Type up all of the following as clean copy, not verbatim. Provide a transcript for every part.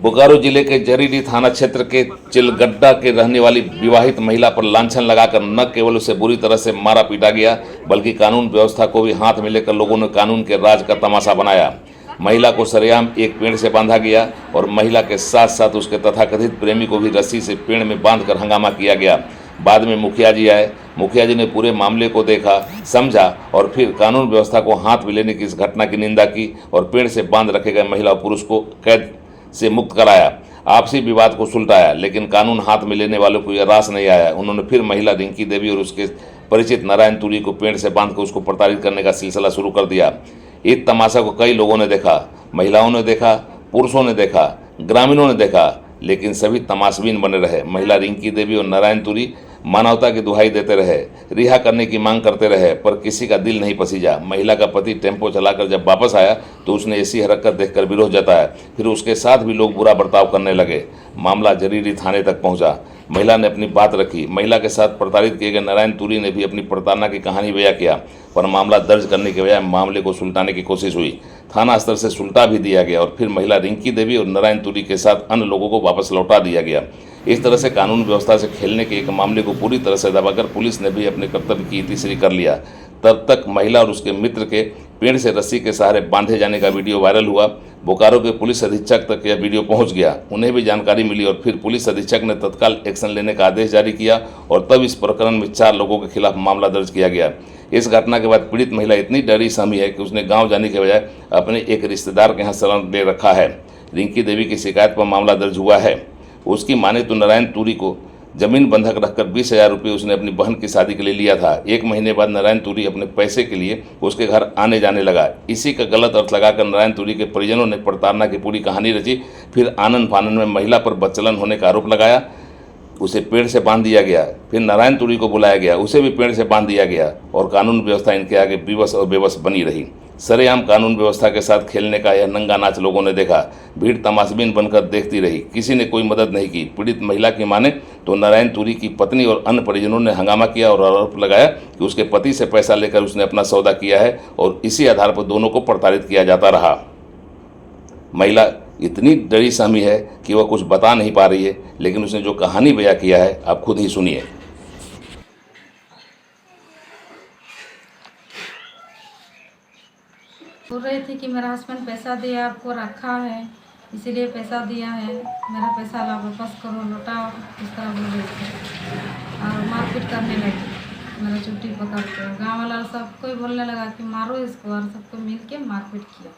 बोकारो जिले के जरीडी थाना क्षेत्र के चिलगड्डा के रहने वाली विवाहित महिला पर लांछन लगाकर न केवल उसे बुरी तरह से मारा पीटा गया, बल्कि कानून व्यवस्था को भी हाथ में लेकर लोगों ने कानून के राज का तमाशा बनाया। महिला को सरेआम एक पेड़ से बांधा गया और महिला के साथ साथ उसके तथाकथित प्रेमी को भी रस्सी से पेड़ में बांधकर हंगामा किया गया। बाद में मुखिया जी आए। मुखिया जी ने पूरे मामले को देखा, समझा और फिर कानून व्यवस्था को हाथ में लेने की इस घटना की निंदा की और पेड़ से बांध रखे गए महिला और पुरुष को कैद से मुक्त कराया। आपसी विवाद को सुलटाया, लेकिन कानून हाथ में लेने वालों को यह रास नहीं आया। उन्होंने फिर महिला रिंकी देवी और उसके परिचित नारायण तुरी को पेड़ से बांधकर उसको प्रताड़ित करने का सिलसिला शुरू कर दिया। इस तमाशा को कई लोगों ने देखा, महिलाओं ने देखा, पुरुषों ने देखा, ग्रामीणों ने देखा, लेकिन सभी तमाशबीन बने रहे। महिला रिंकी देवी और नारायण तुरी मानवता की दुहाई देते रहे, रिहा करने की मांग करते रहे, पर किसी का दिल नहीं पसीजा। महिला का पति टेम्पो चलाकर जब वापस आया तो उसने ऐसी हरकत देखकर विरोध जताया। फिर उसके साथ भी लोग बुरा बर्ताव करने लगे। मामला जरीडी थाने तक पहुंचा। महिला ने अपनी बात रखी। महिला के साथ प्रताड़ित किए गए नारायण तुरी ने भी अपनी प्रताड़ना की कहानी बयां किया, पर मामला दर्ज करने के बजाय मामले को सुलटाने की कोशिश हुई। थाना स्तर से सुलटा भी दिया गया और फिर महिला रिंकी देवी और नारायण तुरी के साथ अन्य लोगों को वापस लौटा दिया गया। इस तरह से कानून व्यवस्था से खेलने के एक मामले को पूरी तरह से दबाकर पुलिस ने भी अपने कर्तव्य की तीसरी कर लिया। तब तक महिला और उसके मित्र के पेड़ से रस्सी के सहारे बांधे जाने का वीडियो वायरल हुआ। बोकारो के पुलिस अधीक्षक तक यह वीडियो पहुंच गया। उन्हें भी जानकारी मिली और फिर पुलिस अधीक्षक ने तत्काल एक्शन लेने का आदेश जारी किया और तब इस प्रकरण में 4 लोगों के खिलाफ मामला दर्ज किया गया। इस घटना के बाद पीड़ित महिला इतनी डरी सहमी है कि उसने गाँव जाने के बजाय अपने एक रिश्तेदार के यहाँ शरण ले रखा है। रिंकी देवी की शिकायत पर मामला दर्ज हुआ है। उसकी माने तो नारायण तुरी को जमीन बंधक रखकर 20,000 रुपये उसने अपनी बहन की शादी के लिए लिया था। 1 महीने बाद नारायण तुरी अपने पैसे के लिए उसके घर आने जाने लगा। इसी का गलत अर्थ लगाकर नारायण तुरी के परिजनों ने प्रताड़ना की पूरी कहानी रची। फिर आनन फानन में महिला पर बदचलन होने का आरोप लगाया। उसे पेड़ से बांध दिया गया। फिर नारायण तुरी को बुलाया गया, उसे भी पेड़ से बांध दिया गया और कानून व्यवस्था इनके आगे विवश और बेबस बनी रही। सरेआम कानून व्यवस्था के साथ खेलने का यह नंगा नाच लोगों ने देखा। भीड़ तमाशबीन बनकर देखती रही। किसी ने कोई मदद नहीं की। पीड़ित महिला की माने तो नारायण तुरी की पत्नी और अन्य परिजनों ने हंगामा किया और आरोप लगाया कि उसके पति से पैसा लेकर उसने अपना सौदा किया है और इसी आधार पर दोनों को प्रताड़ित किया जाता रहा। महिला इतनी डरी सहमी है कि वह कुछ बता नहीं पा रही है, लेकिन उसने जो कहानी बयां किया है आप खुद ही सुनिए। बोल रही थी कि मेरा हस्बैंड पैसा दिया, आपको रखा है इसीलिए पैसा दिया है, मेरा पैसा ला वापस करो, लौटाओ, इस तरह बोल रही थी और मारपीट करने लगी। मेरा चुट्टी पकड़ के गाँव वाला सब कोई बोलने लगा कि मारो इसको, और सबको मिल के मारपीट किया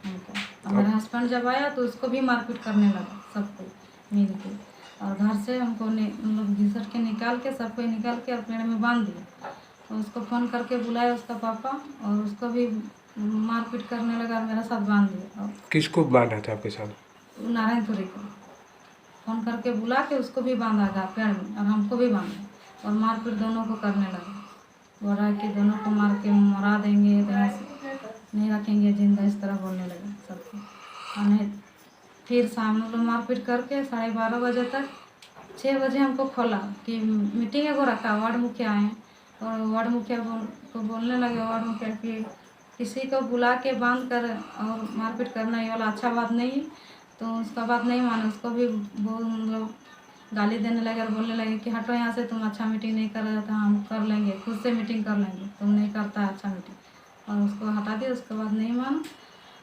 हमको। और मेरा हस्बैंड जब आया तो उसको भी मारपीट करने लगा, सबको मिल के। और घर से हमको हम लोग घिसट के निकाल के सबको निकाल के और पेड़ में बांध दिया। तो उसको फ़ोन करके बुलाया उसका पापा और उसको भी मारपीट करने लगा और मेरा साथ बांध दिया। किसको बांधा था आपके साथ? नारायण तुरी को फ़ोन करके बुला के उसको भी बांधा था पेड़ में और हमको भी बांधा और मारपीट दोनों को करने लगा। बोला कि दोनों को मार के मरा देंगे, नहीं रखेंगे जिंदा, इस तरह बोलने लगे सबको। और फिर शाम को मारपीट करके 12:30 बजे तक 6 बजे हमको खोला कि मीटिंग को रखा। वार्ड मुखिया आए और वार्ड मुखिया को बोलने लगे, वार्ड मुखिया कि किसी को बुला के बांध कर और मारपीट करना ये वाला अच्छा बात नहीं। तो उसका बात नहीं माने, उसको भी लोग गाली देने लगे और बोलने लगे कि हटो यहाँ से, तुम अच्छा मीटिंग नहीं कर रहे थे, हम कर लेंगे, खुद से मीटिंग कर लेंगे, तुम नहीं करता अच्छा मीटिंग। और उसको हटा दिया, उसके बाद नहीं माना।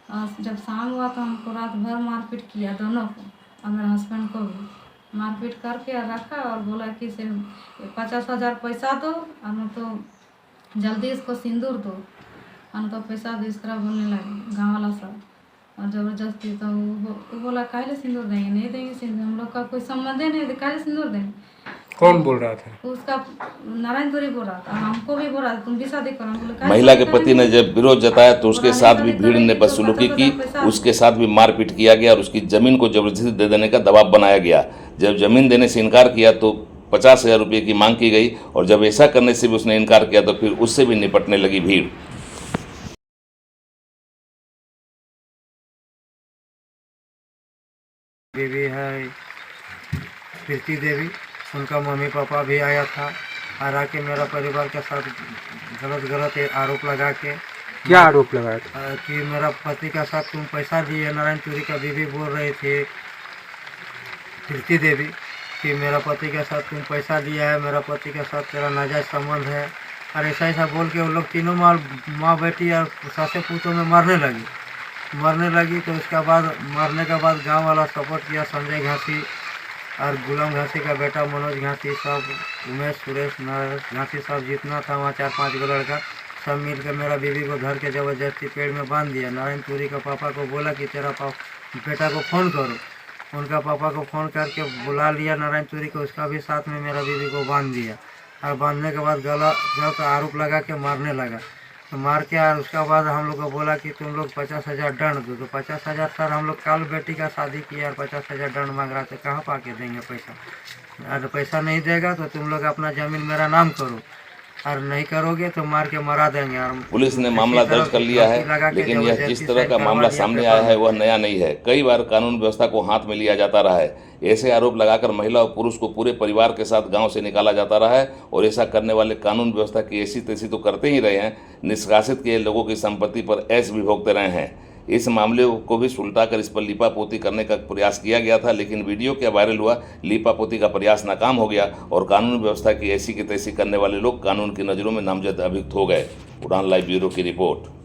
और जब शाम हुआ तो हमको रात भर मारपीट किया, दोनों को और मेरे हस्बैंड को भी मारपीट करके रखा और बोला कि सिर्फ 50,000 पैसा दो और न तो जल्दी इसको सिंदूर दो, और तो पैसा दो, इस तरह बोलने लगे गाँव वाला सब। और ज़बरदस्ती तो वो बोला काहे सिंदूर देंगे, नहीं देंगे सिंदूर, हम लोग का कोई संबंध ही नहीं, काहे सिंदूर देंगे। कौन बोल रहा था? उसका नारायण तुरी बोल रहा था, हमको भी बोल रहा था तुम भी शादी करो। महिला के पति ने जब विरोध जताया तो उसके साथ भी भीड़ ने बदसलूकी की, उसके साथ भी मारपीट किया गया और उसकी जमीन को जबरदस्ती दे देने का दबाव बनाया गया। जब जमीन देने से इनकार किया तो 50,000 रुपये की मांग की गई और जब ऐसा करने से भी उसने इनकार किया तो फिर उससे भी निपटने लगी भीड़। बीवी है प्रीति देवी, उनका मम्मी पापा भी आया था और आके मेरा परिवार के साथ गलत आरोप लगा के। क्या आरोप लगाया था? कि मेरा पति का साथ तुम पैसा दिए, नारायण तुरी का बीवी बोल रहे थे कीर्ति देवी कि मेरा पति के साथ तुम पैसा दिया है, मेरा पति के साथ तेरा नाजायज संबंध है, और ऐसा ऐसा बोल के वो लोग तीनों माँ बेटी और सासे पूतों में मरने लगी। तो उसके बाद मरने के बाद गांव वाला सपोर्ट किया, संजय घासी और गुलाम घासी का बेटा मनोज घासी, सब उमेश सुरेश नरेश घासी, सब जितना था वहाँ 4-5 गो लड़का सब मिल कर मेरा बीवी को धर के ज़बरदस्ती पेड़ में बांध दिया। नारायण पुरी का पापा को बोला कि तेरा बेटा को फ़ोन करो, उनका पापा को फ़ोन करके बुला लिया नारायण पुरी को, उसका भी साथ में मेरा बीवी को बांध दिया, और बांधने के बाद गलत आरोप लगा के मारने लगा। तो मार के और उसके बाद हम लोग को बोला कि तुम लोग 50,000 दंड दो। तो 50,000 सर हम लोग कल बेटी का शादी किया और 50,000 दंड मांग रहा था, कहाँ पा के देंगे पैसा। अगर पैसा नहीं देगा तो तुम लोग अपना ज़मीन मेरा नाम करो, और नहीं करोगे तो मार के मरा देंगे। और पुलिस ने मामला दर्ज कर लिया है, लेकिन यह जिस तरह का मामला सामने आया है वह नया नहीं है। कई बार कानून व्यवस्था को हाथ में लिया जाता रहा है। ऐसे आरोप लगाकर महिला और पुरुष को पूरे परिवार के साथ गांव से निकाला जाता रहा है, और ऐसा करने वाले कानून व्यवस्था की ऐसी तैसी तो करते ही रहे हैं, निष्कासित किए लोगों की संपत्ति पर ऐश भी भोगते रहे हैं। इस मामले को भी सुलटाकर इस पर लीपापोती करने का प्रयास किया गया था, लेकिन वीडियो क्या वायरल हुआ, लीपापोती का प्रयास नाकाम हो गया और कानून व्यवस्था की ऐसी की तैसी करने वाले लोग कानून की नज़रों में नामजद अभियुक्त हो गए। उड़ान लाइव ब्यूरो की रिपोर्ट।